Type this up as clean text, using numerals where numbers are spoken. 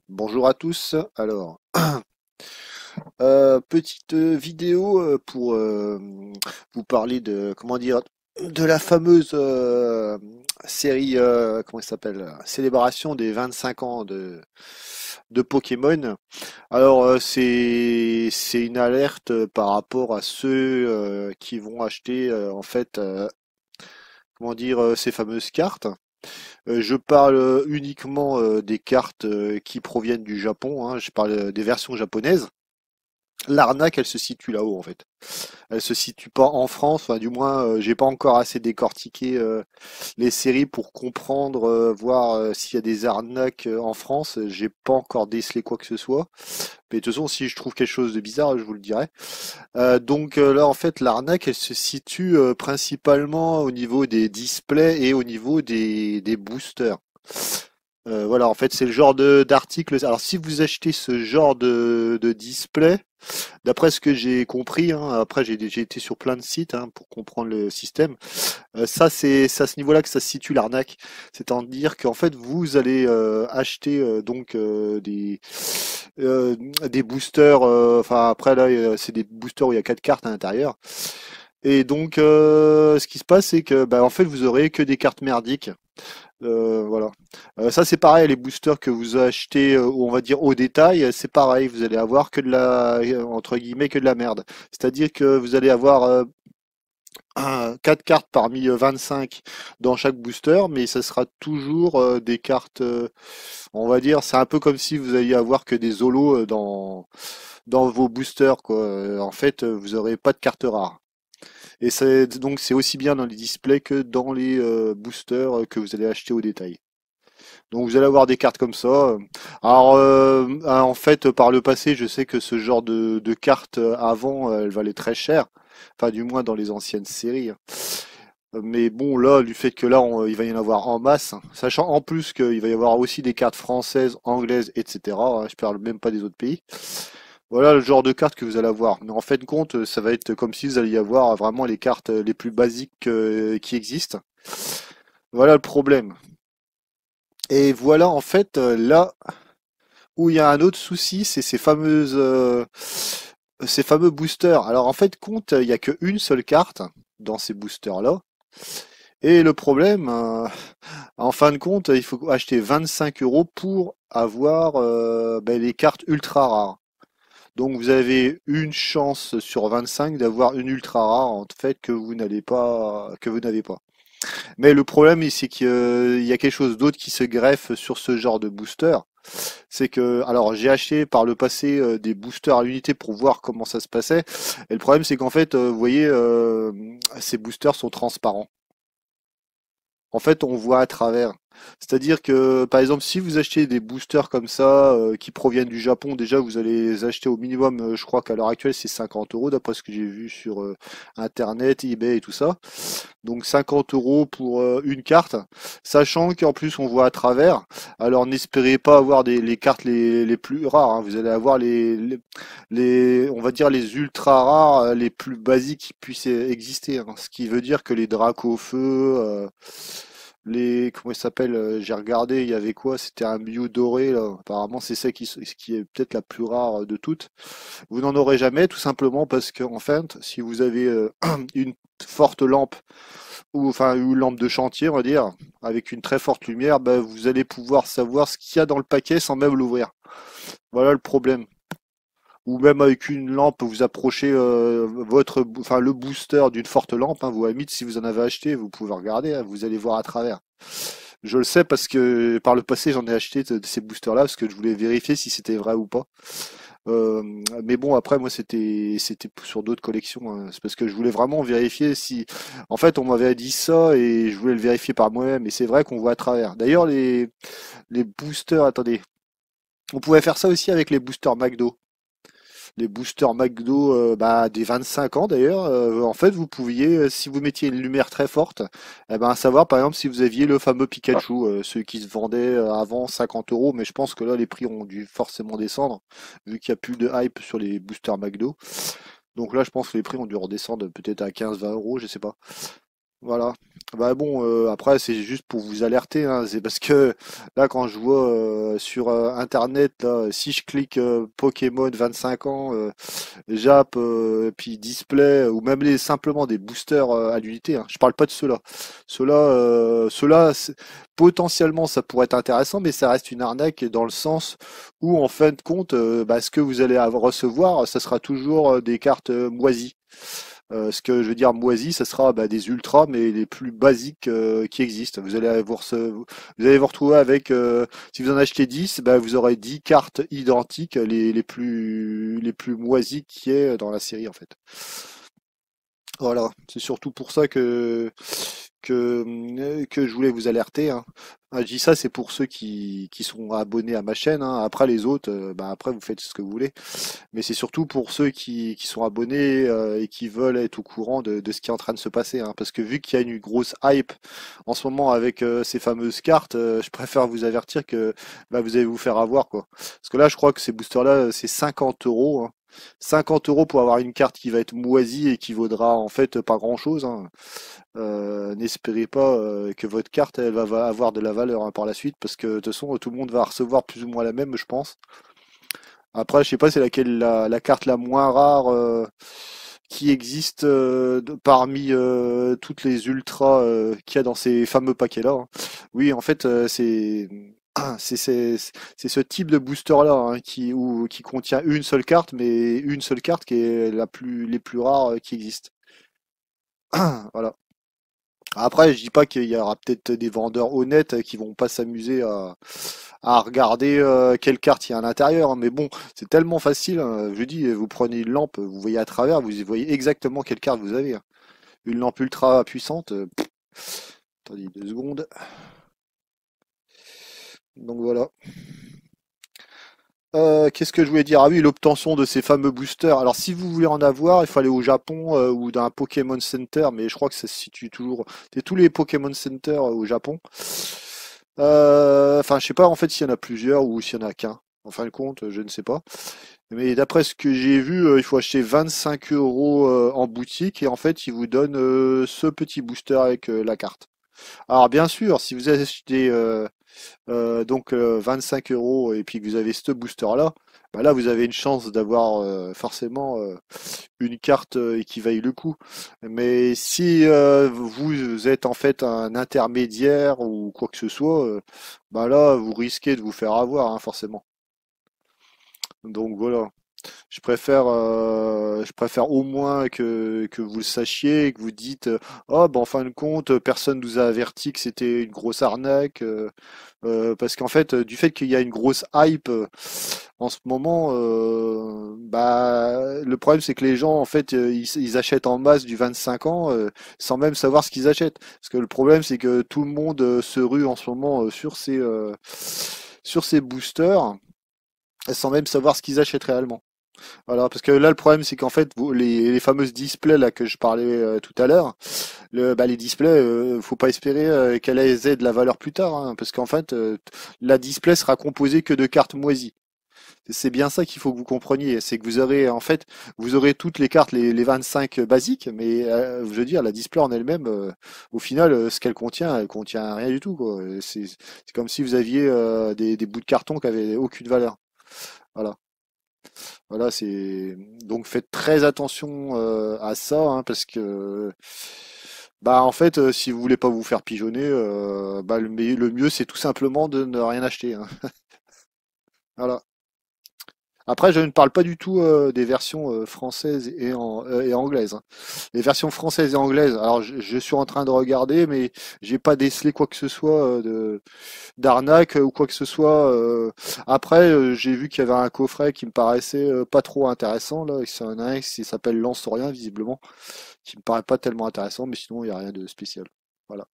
Bonjour à tous. Alors, petite vidéo pour vous parler de comment dire de la fameuse série comment elle s'appelle célébration des 25 ans de Pokémon. Alors c'est une alerte par rapport à ceux qui vont acheter en fait comment dire ces fameuses cartes. Je parle uniquement des cartes qui proviennent du Japon, hein. Je parle des versions japonaises. L'arnaque, elle se situe là-haut en fait. Elle se situe pas en France, enfin du moins, j'ai pas encore assez décortiqué les séries pour comprendre, voir s'il y a des arnaques en France. J'ai pas encore décelé quoi que ce soit. Mais de toute façon, si je trouve quelque chose de bizarre, je vous le dirai. Donc là, en fait, l'arnaque, elle se situe principalement au niveau des displays et au niveau des boosters. Voilà, en fait, c'est le genre de d'article. Alors, si vous achetez ce genre de display, d'après ce que j'ai compris, hein, après j'ai été sur plein de sites hein, pour comprendre le système. Ça, c'est à ce niveau-là que ça se situe l'arnaque. C'est-à-dire qu'en fait, vous allez acheter donc des boosters. Enfin, après là, c'est des boosters où il y a quatre cartes à l'intérieur. Et donc, ce qui se passe, c'est que, bah, en fait, vous aurez que des cartes merdiques. Voilà. Ça c'est pareil, les boosters que vous achetez, on va dire au détail, c'est pareil, vous allez avoir que de la, entre guillemets, que de la merde. C'est-à-dire que vous allez avoir 4 cartes parmi 25 dans chaque booster, mais ça sera toujours des cartes, on va dire, c'est un peu comme si vous alliez avoir que des holos dans vos boosters, quoi. En fait, vous aurez pas de cartes rares. Et c'est aussi bien dans les displays que dans les boosters que vous allez acheter au détail. Donc vous allez avoir des cartes comme ça. Alors en fait par le passé je sais que ce genre de cartes avant elles valaient très cher. Enfin du moins dans les anciennes séries, hein. Mais bon là du fait que là il va y en avoir en masse, hein. Sachant en plus qu'il va y avoir aussi des cartes françaises, anglaises, etc. Hein. Je parle même pas des autres pays. Voilà le genre de cartes que vous allez avoir. Mais en fin de compte ça va être comme si vous alliez avoir vraiment les cartes les plus basiques qui existent. Voilà le problème. Et voilà en fait là où il y a un autre souci, c'est ces fameux boosters. Alors en fait, compte, il n'y a qu'une seule carte dans ces boosters-là. Et le problème, en fin de compte, il faut acheter 25 euros pour avoir ben, les cartes ultra rares. Donc vous avez une chance sur 25 d'avoir une ultra rare en fait que vous n'avez pas. Mais le problème, c'est qu'il y a quelque chose d'autre qui se greffe sur ce genre de booster. C'est que, alors j'ai acheté par le passé des boosters à l'unité pour voir comment ça se passait. Et le problème, c'est qu'en fait, vous voyez, ces boosters sont transparents. En fait, on voit à travers. C'est-à-dire que, par exemple, si vous achetez des boosters comme ça, qui proviennent du Japon, déjà, vous allez les acheter au minimum, je crois qu'à l'heure actuelle, c'est 50 euros, d'après ce que j'ai vu sur Internet, eBay et tout ça. Donc 50 euros pour une carte, sachant qu'en plus on voit à travers. Alors n'espérez pas avoir les cartes les plus rares, hein. Vous allez avoir on va dire les ultra rares, les plus basiques qui puissent exister, hein. Ce qui veut dire que les Dracofeu, comment il s'appelle, j'ai regardé, il y avait quoi? C'était un Mew doré là. Apparemment c'est ça qui est peut-être la plus rare de toutes. Vous n'en aurez jamais, tout simplement parce que en fait, si vous avez une forte lampe ou enfin une lampe de chantier, on va dire, avec une très forte lumière, bah, vous allez pouvoir savoir ce qu'il y a dans le paquet sans même l'ouvrir. Voilà le problème. Ou même avec une lampe, vous approchez enfin le booster d'une forte lampe, hein, vous à la limite, si vous en avez acheté, vous pouvez regarder, hein, vous allez voir à travers. Je le sais parce que par le passé, j'en ai acheté de ces boosters-là parce que je voulais vérifier si c'était vrai ou pas. Euh, mais bon, après, moi, c'était sur d'autres collections, hein. C'est parce que je voulais vraiment vérifier si. En fait, on m'avait dit ça et je voulais le vérifier par moi-même. Et c'est vrai qu'on voit à travers. D'ailleurs, les boosters, attendez, on pouvait faire ça aussi avec les boosters McDo. Les boosters McDo, bah, des 25 ans d'ailleurs. En fait, vous pouviez, si vous mettiez une lumière très forte, eh ben, savoir par exemple si vous aviez le fameux Pikachu, ceux qui se vendaient avant 50 euros, mais je pense que là les prix ont dû forcément descendre, vu qu'il n'y a plus de hype sur les boosters McDo. Donc là, je pense que les prix ont dû redescendre peut-être à 15-20 euros, je sais pas. Voilà. Bah bon, après c'est juste pour vous alerter, hein. C'est parce que là quand je vois sur internet là, si je clique Pokémon 25 ans, Jap, puis display ou même simplement des boosters à l'unité, hein. Je parle pas de ceux-là. Ceux-là, potentiellement ça pourrait être intéressant, mais ça reste une arnaque dans le sens où en fin de compte, bah, ce que vous allez recevoir, ça sera toujours des cartes moisies. Ce que je veux dire moisi, ça sera bah, des ultras, mais les plus basiques qui existent. Vous allez vous retrouver avec, si vous en achetez 10, bah, vous aurez 10 cartes identiques, les plus moisies qui est dans la série en fait. Voilà, c'est surtout pour ça que je voulais vous alerter, hein. Ah, je dis ça, c'est pour ceux qui sont abonnés à ma chaîne, hein. Après les autres, bah après vous faites ce que vous voulez. Mais c'est surtout pour ceux qui sont abonnés et qui veulent être au courant de ce qui est en train de se passer, hein. Parce que vu qu'il y a une grosse hype en ce moment avec ces fameuses cartes, je préfère vous avertir que bah, vous allez vous faire avoir, quoi. Parce que là, je crois que ces boosters-là, c'est 50 euros, hein. 50 euros pour avoir une carte qui va être moisie et qui vaudra en fait pas grand-chose, hein. N'espérez pas que votre carte elle va avoir de la valeur, hein, par la suite, parce que de toute façon tout le monde va recevoir plus ou moins la même, je pense. Après, je sais pas c'est laquelle la carte la moins rare qui existe parmi toutes les ultras qu'il y a dans ces fameux paquets-là, hein. Oui, en fait, c'est ce type de booster-là, hein, qui contient une seule carte, mais une seule carte qui est les plus rares qui existent. Voilà. Après, je dis pas qu'il y aura peut-être des vendeurs honnêtes qui vont pas s'amuser à regarder quelle carte il y a à l'intérieur, hein. Mais bon, c'est tellement facile, hein. Je dis, vous prenez une lampe, vous voyez à travers, vous voyez exactement quelle carte vous avez, hein. Une lampe ultra puissante. Attendez 2 secondes. Donc voilà. Qu'est-ce que je voulais dire? Ah oui, l'obtention de ces fameux boosters. Alors si vous voulez en avoir, il faut aller au Japon ou dans un Pokémon Center, mais je crois que ça se situe toujours. C'est tous les Pokémon Center au Japon. Enfin, je sais pas en fait s'il y en a plusieurs ou s'il y en a qu'un. En fin de compte, je ne sais pas. Mais d'après ce que j'ai vu, il faut acheter 25 euros en boutique et en fait, ils vous donnent ce petit booster avec la carte. Alors bien sûr, si vous achetez 25 euros et puis que vous avez ce booster-là, bah là vous avez une chance d'avoir forcément une carte qui vaille le coup. Mais si vous êtes en fait un intermédiaire ou quoi que ce soit, bah là vous risquez de vous faire avoir, hein, forcément. Donc voilà. Je préfère au moins que vous le sachiez, que vous dites, oh, ben, en fin de compte, personne nous a averti que c'était une grosse arnaque, parce qu'en fait, du fait qu'il y a une grosse hype en ce moment, bah, le problème c'est que les gens, en fait, ils achètent en masse du 25 ans sans même savoir ce qu'ils achètent. Parce que le problème c'est que tout le monde se rue en ce moment sur ces boosters sans même savoir ce qu'ils achètent réellement. Voilà, parce que là le problème c'est qu'en fait les fameuses displays là que je parlais tout à l'heure, les displays, faut pas espérer qu'elles aient de la valeur plus tard, hein, parce qu'en fait la display sera composée que de cartes moisies. C'est bien ça qu'il faut que vous compreniez, c'est que vous aurez en fait vous aurez toutes les cartes les 25 basiques, mais je veux dire la display en elle-même, au final ce qu'elle contient, elle contient rien du tout, quoi. C'est comme si vous aviez des bouts de carton qui avaient aucune valeur. Voilà. Voilà, c'est donc faites très attention à ça, hein, parce que bah en fait si vous voulez pas vous faire pigeonner, bah le mieux c'est tout simplement de ne rien acheter, hein. Voilà. Après, je ne parle pas du tout des versions françaises et anglaises, hein. Les versions françaises et anglaises, alors je suis en train de regarder, mais j'ai pas décelé quoi que ce soit d'arnaque ou quoi que ce soit. Après, j'ai vu qu'il y avait un coffret qui me paraissait pas trop intéressant là. C'est un index qui s'appelle Lance Rien visiblement, qui me paraît pas tellement intéressant, mais sinon il y a rien de spécial. Voilà.